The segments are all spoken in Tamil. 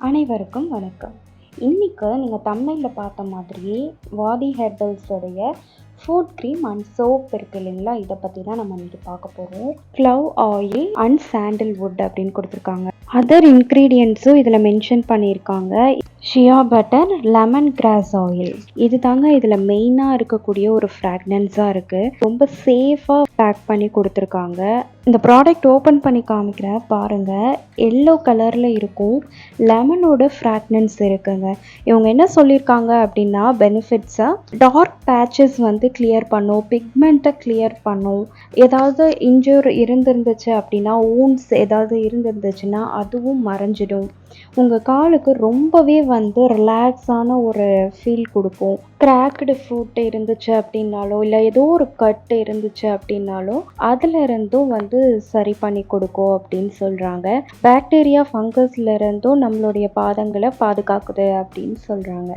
அனைவருக்கும் வணக்கம். இன்னைக்கு நீங்கள் தம்ப்நெயில்ல பார்த்த மாதிரியே வாதி ஹெர்பல்ஸோடைய ஃபுட் க்ரீம் அண்ட் சோப் இருக்கு இல்லைங்களா, இதை பற்றி தான் நம்ம இன்னைக்கு பார்க்க போகிறோம். க்ளவ் ஆயில் அண்ட் சாண்டில்வுட் அப்படின்னு கொடுத்துருக்காங்க. அதர் இன்க்ரீடியன்ட்ஸும் இதில் மென்ஷன் பண்ணியிருக்காங்க. ஷியா பட்டர், லெமன் கிராஸ் ஆயில், இது தாங்க இதில் மெயினாக இருக்கக்கூடிய ஒரு ஃப்ராக்ரன்ஸாக இருக்குது. ரொம்ப சேஃபாக பேக் பண்ணி கொடுத்துருக்காங்க. இந்த ப்ராடக்ட் ஓப்பன் பண்ணி காமிக்கிறேன் பாருங்கள். எல்லோ கலரில் இருக்கும். லெமனோட ஃப்ராக்ரன்ஸ் இருக்குங்க. இவங்க என்ன சொல்லியிருக்காங்க அப்படின்னா, பெனிஃபிட்ஸாக டார்க் பேச்சஸ் வந்து கிளியர் பண்ணும், பிக்மெண்ட்டை கிளியர் பண்ணும், ஏதாவது இன்ஜூர் இருந்துருந்துச்சு அப்படின்னா, ஊன்ஸ் ஏதாவது இருந்துருந்துச்சுன்னா அதுவும் மறைஞ்சிடும். உங்கள் காலுக்கு ரொம்பவே வந்து ரிலாக்ஸான ஒரு ஃபீல் கொடுக்கும். கிராக்டு ஃபுட் இருந்துச்சு அப்படின்னாலோ, இல்லை ஏதோ ஒரு கட்டு இருந்துச்சு அப்படின்னாலோ அதில் இருந்தும் வந்து சரி பண்ணி கொடுக்கும் அப்படின்னு சொல்கிறாங்க. பாக்டீரியா ஃபங்கஸ்ல இருந்தும் நம்மளுடைய பாதங்களை பாதுகாக்குது அப்படின்னு சொல்கிறாங்க.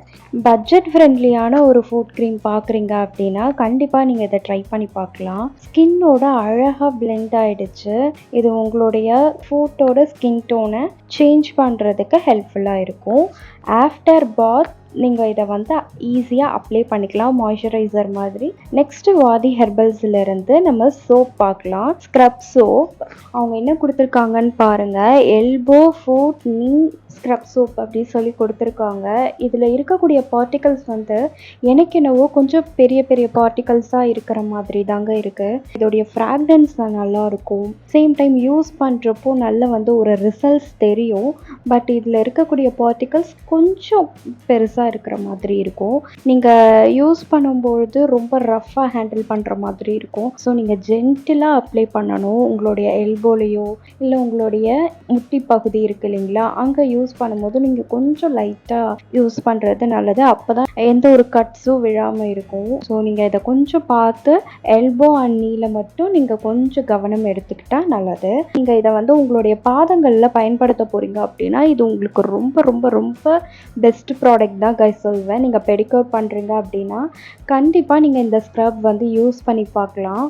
பட்ஜெட் ஃப்ரெண்ட்லியான ஒரு ஃபுட் க்ரீம் பார்க்குறீங்க அப்படின்னா கண்டிப்பாக நீங்கள் இதை ட்ரை பண்ணி பார்க்கலாம். ஸ்கின்னோட அழகாக பிளெண்ட் ஆகிடுச்சு. இது உங்களுடைய ஃபுட்டோட ஸ்கின் டோனை சேஞ்ச் பண்ணுறதுக்கு ஹெல்ப்ஃபுல்லாக இருக்கும். ஆஃப்டர் பாத் நீங்கள் இதை வந்து ஈஸியாக அப்ளை பண்ணிக்கலாம், மாய்ஸ்சரைசர் மாதிரி. நெக்ஸ்ட்டு வாதி ஹெர்பல்ஸ்லேருந்து நம்ம சோப் பார்க்கலாம். ஸ்க்ரப் சோப் அவங்க என்ன கொடுத்துருக்காங்கன்னு பாருங்கள். எல்போ ஃபுட் நீ ஸ்க்ரப் சோப் அப்படின்னு சொல்லி கொடுத்துருக்காங்க. இதில் இருக்கக்கூடிய பார்ட்டிகல்ஸ் வந்து எனக்கு என்னவோ கொஞ்சம் பெரிய பெரிய பார்ட்டிகல்ஸாக இருக்கிற மாதிரி தாங்க இருக்குது. இதோடைய ஃப்ராக்ரன்ஸ் நல்லாயிருக்கும். சேம் டைம் யூஸ் பண்ணுறப்போ நல்ல வந்து ஒரு ரிசல்ட்ஸ் தெரியும். பட் இதில் இருக்கக்கூடிய பார்ட்டிகல்ஸ் கொஞ்சம் பெருசாக இருக்கிற மாதிரி இருக்கும். நீங்கள் யூஸ் பண்ணும்பொழுது ரொம்ப ரஃப்பாக ஹேண்டில் பண்ணுற மாதிரி இருக்கும். ஸோ நீங்கள் ஜென்டிலாக அப்ளை பண்ணணும். உங்களுடைய எல்போலையோ இல்லை உங்களுடைய முட்டி பகுதி இருக்குது இல்லைங்களா, அங்கே யூஸ் பண்ணும்போது நீங்கள் கொஞ்சம் லைட்டாக யூஸ் பண்ணுறது நல்லது. அப்போ தான் எந்த ஒரு கட்ஸும் விழாமல் இருக்கும். ஸோ நீங்கள் இதை கொஞ்சம் பார்த்து எல்போ அண்ட் நீல மட்டும் நீங்கள் கொஞ்சம் கவனம் எடுத்துக்கிட்டால் நல்லது. நீங்கள் இதை வந்து உங்களுடைய பாதங்களில் பயன்படுத்த போகிறீங்க அப்படின்னா இது உங்களுக்கு ரொம்ப ரொம்ப ரொம்ப பெஸ்ட் ப்ராடக்ட் தான் கைஸ் சொல்வேன். நீங்கள் பெடிக்யூர் பண்ணுறீங்க அப்படின்னா கண்டிப்பாக நீங்கள் இந்த ஸ்க்ரப் வந்து யூஸ் பண்ணி பார்க்கலாம்.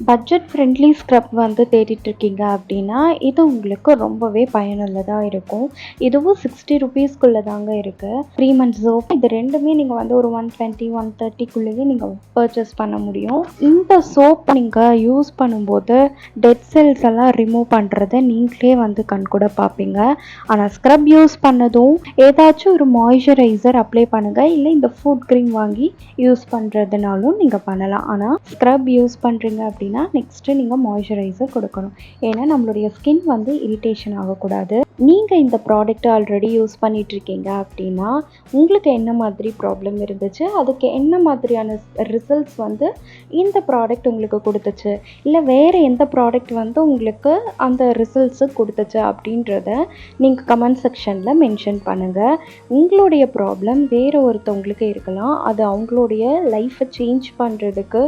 பட்ஜெட் ஃப்ரெண்ட்லி ஸ்க்ரப் வந்து தேடிட்டுருக்கீங்க அப்படின்னா இது உங்களுக்கு ரொம்பவே பயனுள்ளதாக இருக்கும். இதுவும் 60 ருபீஸ்க்குள்ளே தாங்க இருக்குது. க்ரீம் அண்ட் சோப் இது ரெண்டுமே நீங்கள் வந்து ஒரு 120 130க்குள்ளேயே நீங்கள் பர்ச்சேஸ் பண்ண முடியும். இந்த சோப் நீங்கள் யூஸ் பண்ணும்போது டெட் செல்ஸ் எல்லாம் ரிமூவ் பண்ணுறதை நீங்களே வந்து கண்கூட பார்ப்பீங்க. ஆனால் ஸ்க்ரப் யூஸ் பண்ணதும் ஏதாச்சும் ஒரு மாய்ஸ்சரைசர் அப்ளை பண்ணுங்கள். இல்லை இந்த ஃபுட் க்ரீம் வாங்கி யூஸ் பண்ணுறதுனாலும் நீங்கள் பண்ணலாம். ஆனால் ஸ்க்ரப் யூஸ் பண்ணுறீங்க அப்படின்னா நெக்ஸ்ட்டு நீங்கள் மாய்ஸ்சரைசர் கொடுக்கணும். ஏன்னா நம்மளுடைய ஸ்கின் வந்து இரிட்டேஷன் ஆகக்கூடாது. நீங்கள் இந்த ப்ராடக்ட் ஆல்ரெடி யூஸ் பண்ணிகிட்ருக்கீங்க அப்படின்னா உங்களுக்கு என்ன மாதிரி ப்ராப்ளம் இருந்துச்சு, அதுக்கு என்ன மாதிரியான ரிசல்ட்ஸ் வந்து இந்த ப்ராடக்ட் உங்களுக்கு கொடுத்துச்சு, இல்லை வேறு எந்த ப்ராடக்ட் வந்து உங்களுக்கு அந்த ரிசல்ட்ஸு கொடுத்துச்சு அப்படின்றத நீங்கள் கமெண்ட் செக்ஷனில் மென்ஷன் பண்ணுங்கள். உங்களுடைய ப்ராப்ளம் வேறு ஒருத்தவங்களுக்கு இருக்கலாம். அது அவங்களுடைய லைஃப்பை சேஞ்ச் பண்ணுறதுக்கு,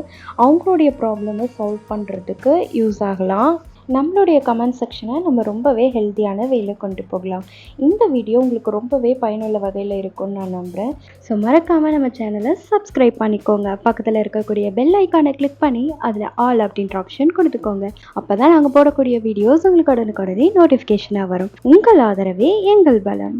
அவங்களுடைய ப்ராப்ளமை சால்வ் பண்ணுறதுக்கு யூஸ் ஆகலாம். நம்மளுடைய கமெண்ட் செக்ஷனை நம்ம ரொம்பவே ஹெல்த்தியான வேலை கொண்டு போகலாம். இந்த வீடியோ உங்களுக்கு ரொம்பவே பயனுள்ள வகையில் இருக்கும்னு நான் நம்புகிறேன். ஸோ மறக்காமல் நம்ம சேனலை சப்ஸ்கிரைப் பண்ணிக்கோங்க. பக்கத்தில் இருக்கக்கூடிய பெல் ஐக்கானை கிளிக் பண்ணி அதில் ஆல் அப்படின்ற ஆப்ஷன் கொடுத்துக்கோங்க. அப்போ தான் நாங்கள் போடக்கூடிய வீடியோஸ் உங்களுக்கு உடனுக்குடனே நோட்டிஃபிகேஷனாக வரும். உங்கள் ஆதரவே எங்கள் பலம்.